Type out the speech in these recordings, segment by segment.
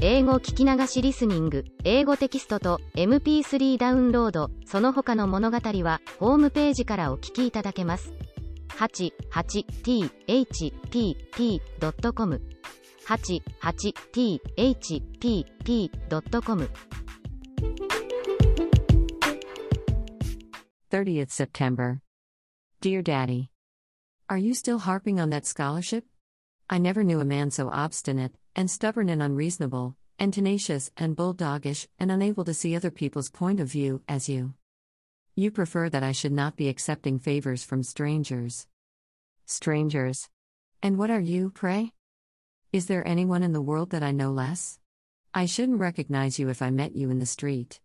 英語聞き流しリスニング、英語テキストと MP3 ダウンロード、その他の物語はホームページからお聞きいただけます。88thpp.com 88thpp.com 30th September. Dear Daddy, are you still harping on that scholarship? I never knew a man so obstinate, and stubborn and unreasonable, and tenacious and bulldogish and unable to see other people's point of view as you. You prefer that I should not be accepting favors from strangers. Strangers? And what are you, pray? Is there anyone in the world that I know less? I shouldn't recognize you if I met you in the street.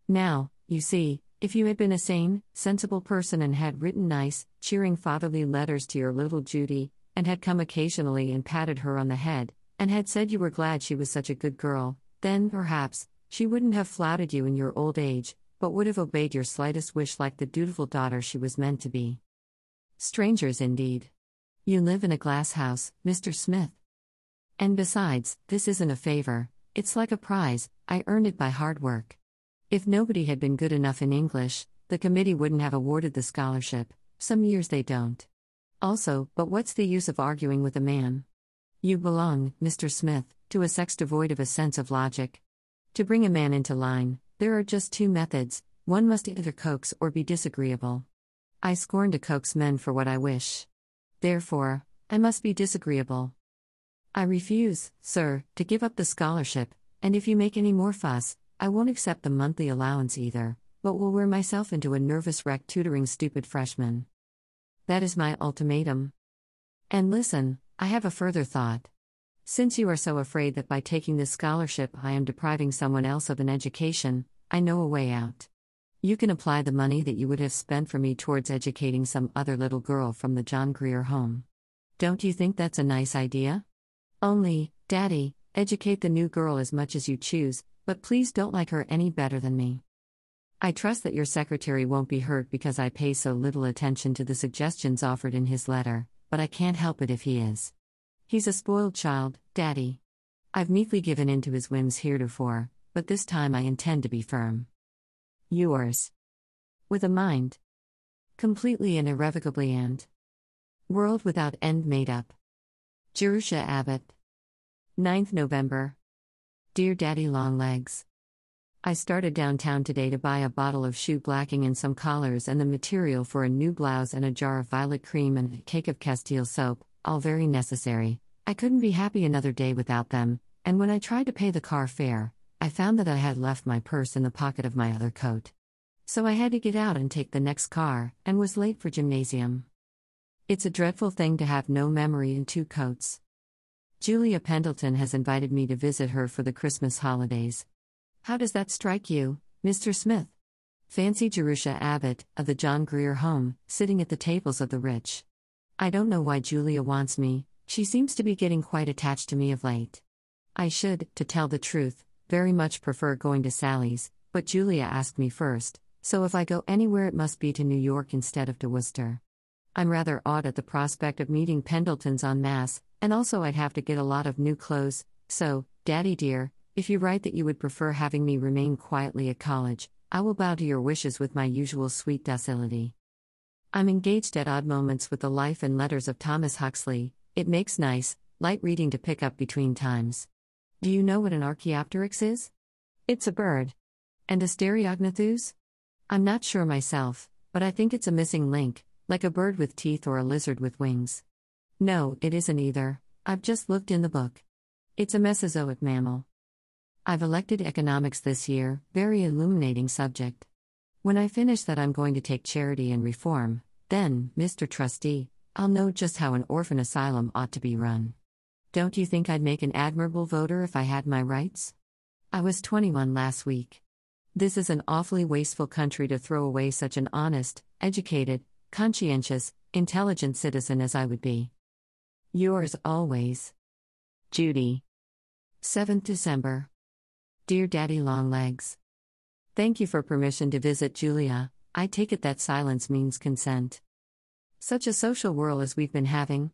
Now, you see, if you had been a sane, sensible person and had written nice, cheering fatherly letters to your little Judy, and had come occasionally and patted her on the head, and had said you were glad she was such a good girl, then, perhaps, she wouldn't have flouted you in your old age, but would have obeyed your slightest wish like the dutiful daughter she was meant to be. Strangers indeed. You live in a glass house, Mr. Smith. And besides, this isn't a favor, it's like a prize, I earned it by hard work. If nobody had been good enough in English, the committee wouldn't have awarded the scholarship, some years they don't. Also, but what's the use of arguing with a man? You belong, Mr. Smith, to a sex devoid of a sense of logic. To bring a man into line, there are just two methods: one must either coax or be disagreeable. I scorn to coax men for what I wish. Therefore, I must be disagreeable. I refuse, sir, to give up the scholarship, and if you make any more fuss, I won't accept the monthly allowance either, but will wear myself into a nervous wreck tutoring stupid freshmen. That is my ultimatum. And listen, I have a further thought. Since you are so afraid that by taking this scholarship I am depriving someone else of an education, I know a way out. You can apply the money that you would have spent for me towards educating some other little girl from the John Grier home. Don't you think that's a nice idea? Only, Daddy, educate the new girl as much as you choose, but please don't like her any better than me. I trust that your secretary won't be hurt because I pay so little attention to the suggestions offered in his letter, but I can't help it if he is. He's a spoiled child, Daddy. I've meekly given in to his whims heretofore, but this time I intend to be firm. Yours. With a mind. Completely and irrevocably and. World without end made up. Jerusha Abbott. 9th November. Dear Daddy Longlegs, I started downtown today to buy a bottle of shoe blacking and some collars and the material for a new blouse and a jar of violet cream and a cake of Castile soap, all very necessary. I couldn't be happy another day without them, and when I tried to pay the car fare, I found that I had left my purse in the pocket of my other coat. So I had to get out and take the next car, and was late for gymnasium. It's a dreadful thing to have no memory in two coats. Julia Pendleton has invited me to visit her for the Christmas holidays. How does that strike you, Mr. Smith? Fancy Jerusha Abbott, of the John Grier home, sitting at the tables of the rich. I don't know why Julia wants me, she seems to be getting quite attached to me of late. I should, to tell the truth, very much prefer going to Sally's, but Julia asked me first, so if I go anywhere it must be to New York instead of to Worcester. I'm rather awed at the prospect of meeting Pendletons en masse, and also I'd have to get a lot of new clothes, so, Daddy dear, if you write that you would prefer having me remain quietly at college, I will bow to your wishes with my usual sweet docility. I'm engaged at odd moments with the life and letters of Thomas Huxley. It makes nice, light reading to pick up between times. Do you know what an Archaeopteryx is? It's a bird. And a Stereognathus? I'm not sure myself, but I think it's a missing link, like a bird with teeth or a lizard with wings. No, it isn't either, I've just looked in the book. It's a Mesozoic mammal. I've elected economics this year, very illuminating subject. When I finish that I'm going to take charity and reform, then, Mr. Trustee, I'll know just how an orphan asylum ought to be run. Don't you think I'd make an admirable voter if I had my rights? I was 21 last week. This is an awfully wasteful country to throw away such an honest, educated, conscientious, intelligent citizen as I would be. Yours always, Judy. 7th December. Dear Daddy Longlegs, thank you for permission to visit Julia. I take it that silence means consent. Such a social whirl as we've been having.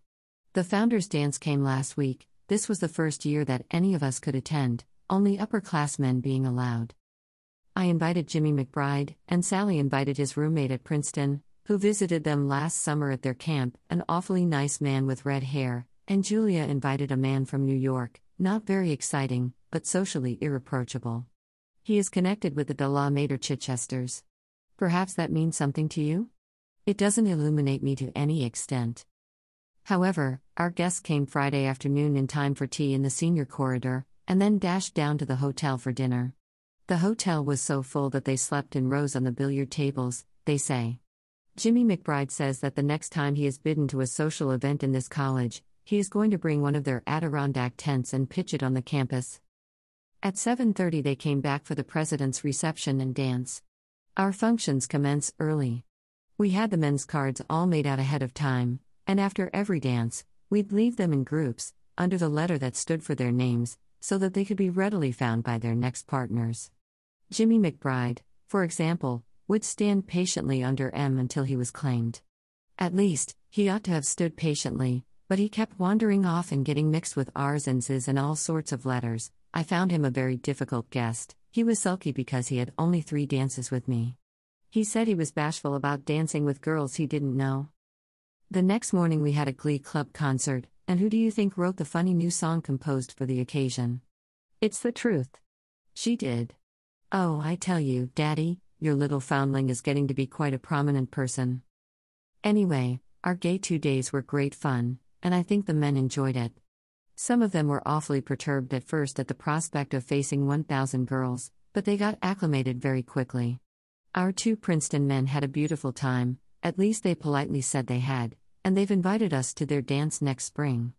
The Founders' Dance came last week. This was the first year that any of us could attend, only upper-class men being allowed. I invited Jimmy McBride, and Sally invited his roommate at Princeton, who visited them last summer at their camp, an awfully nice man with red hair, and Julia invited a man from New York, not very exciting, but socially irreproachable. He is connected with the de la Mater Chichesters. Perhaps that means something to you? It doesn't illuminate me to any extent. However, our guests came Friday afternoon in time for tea in the senior corridor, and then dashed down to the hotel for dinner. The hotel was so full that they slept in rows on the billiard tables, they say. Jimmy McBride says that the next time he is bidden to a social event in this college, he is going to bring one of their Adirondack tents and pitch it on the campus. At 7:30 they came back for the president's reception and dance. Our functions commence early. We had the men's cards all made out ahead of time, and after every dance, we'd leave them in groups, under the letter that stood for their names, so that they could be readily found by their next partners. Jimmy McBride, for example, would stand patiently under M until he was claimed. At least, he ought to have stood patiently, but he kept wandering off and getting mixed with R's and Z's and all sorts of letters. I found him a very difficult guest. He was sulky because he had only 3 dances with me. He said he was bashful about dancing with girls he didn't know. The next morning we had a Glee Club concert, and who do you think wrote the funny new song composed for the occasion? It's the truth. She did. Oh, I tell you, Daddy, your little foundling is getting to be quite a prominent person. Anyway, our gay 2 days were great fun, and I think the men enjoyed it. Some of them were awfully perturbed at first at the prospect of facing 1,000 girls, but they got acclimated very quickly. Our 2 Princeton men had a beautiful time, at least they politely said they had, and they've invited us to their dance next spring.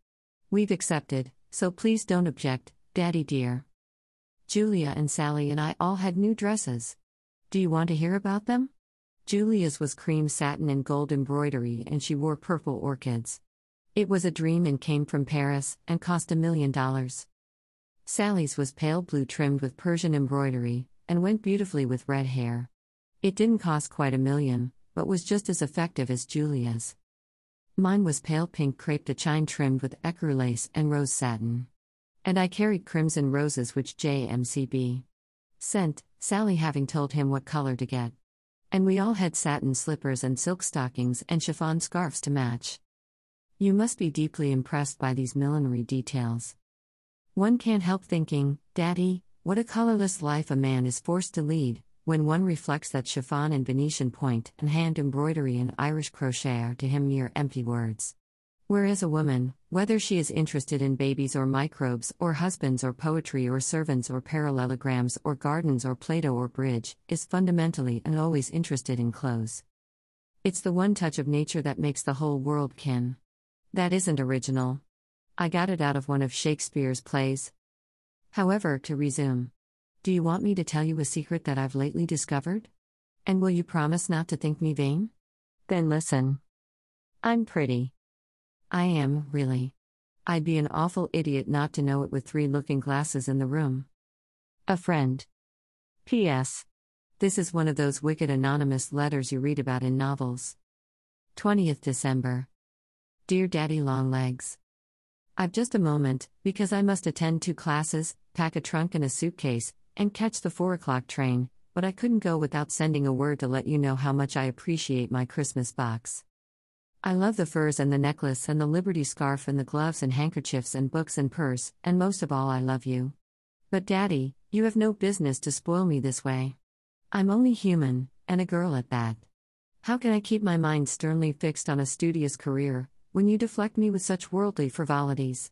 We've accepted, so please don't object, Daddy dear. Julia and Sally and I all had new dresses. Do you want to hear about them? Julia's was cream satin and gold embroidery, and she wore purple orchids. It was a dream and came from Paris, and cost $1 million. Sally's was pale blue trimmed with Persian embroidery, and went beautifully with red hair. It didn't cost quite $1 million, but was just as effective as Julia's. Mine was pale pink crepe de chine trimmed with ecru lace and rose satin. And I carried crimson roses which JMCB sent, Sally having told him what color to get. And we all had satin slippers and silk stockings and chiffon scarves to match. You must be deeply impressed by these millinery details. One can't help thinking, Daddy, what a colorless life a man is forced to lead, when one reflects that chiffon and Venetian point and hand embroidery and Irish crochet are to him mere empty words. Whereas a woman, whether she is interested in babies or microbes or husbands or poetry or servants or parallelograms or gardens or Plato or bridge, is fundamentally and always interested in clothes. It's the one touch of nature that makes the whole world kin. That isn't original. I got it out of one of Shakespeare's plays. However, to resume. Do you want me to tell you a secret that I've lately discovered? And will you promise not to think me vain? Then listen. I'm pretty. I am, really. I'd be an awful idiot not to know it with 3 looking glasses in the room. A friend. P.S. This is one of those wicked anonymous letters you read about in novels. 20th December. Dear Daddy Longlegs. I've just a moment, because I must attend 2 classes, pack a trunk and a suitcase, and catch the 4 o'clock train, but I couldn't go without sending a word to let you know how much I appreciate my Christmas box. I love the furs and the necklace and the Liberty scarf and the gloves and handkerchiefs and books and purse, and most of all I love you. But Daddy, you have no business to spoil me this way. I'm only human, and a girl at that. How can I keep my mind sternly fixed on a studious career, when you deflect me with such worldly frivolities?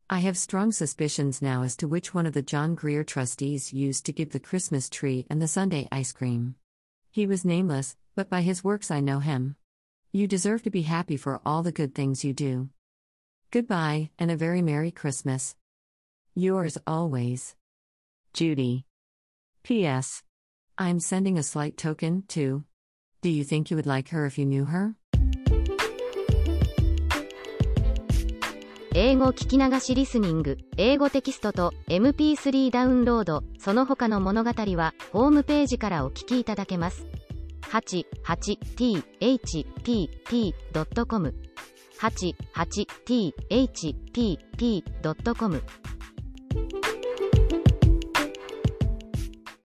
I have strong suspicions now as to which one of the John Grier trustees used to give the Christmas tree and the Sunday ice cream. He was nameless, but by his works I know him. You deserve to be happy for all the good things you do. Goodbye, and a very Merry Christmas. Yours always, Judy. P.S. I'm sending a slight token, too. Do you think you would like her if you knew her? 英語聞き流しリスニング、英語テキストと MP3 ダウンロード、その他の物語はホームページからお聞きいただけます。88thpp.com 88thpp.com